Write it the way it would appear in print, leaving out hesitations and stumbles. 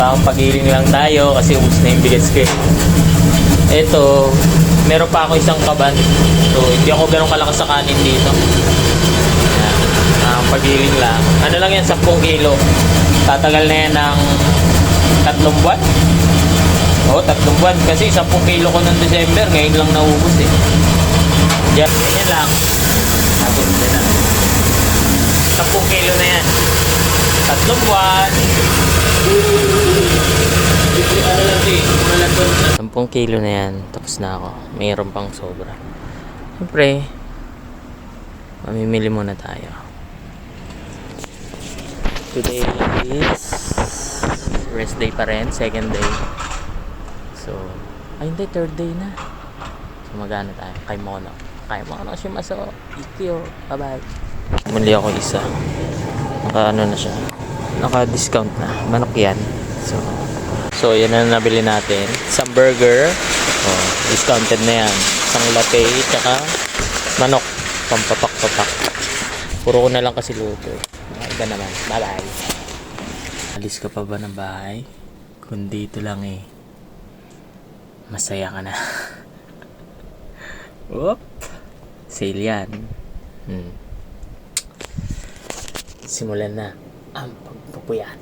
Pagiling lang tayo kasi ubus na yung bigas ko. Ito, meron pa ako isang kaban. So, hindi ako ganun kalakas sa kanin dito. Pagiling lang. Ano lang yan, 10 kilo. Tatagal na yan ng 3 buwan. Oo, 3 buwan. Kasi 10 kilo ko noong December. Ngayon lang naubos eh. Diyan, ganyan lang. Tapos na. 10 kilo na yan. 3 buwan. 10 kilo na yan. Tapos na ako. Mayroon pang sobra. Siyempre, mamimili muna tayo. Today is rest day pa rin. Second day. So, ay hindi, third day na. So, magana tayo. Kay Mono. Kay Mono si Maso. Ikyo. Bye-bye. Muli ako isa. Naka ano na siya. Naka-discount na. Manok yan. So yan na nabili natin. Isang burger. Oh, discounted na yan. Isang latte. Tsaka manok. Pampapak-papak. Puro ko na lang kasi luto. Iba naman. Bye-bye. Alis ka pa ba ng bahay? Kundi ito lang eh. Masaya ka na. Whoop. Sale yan. Simulan na ang pagpupuyat.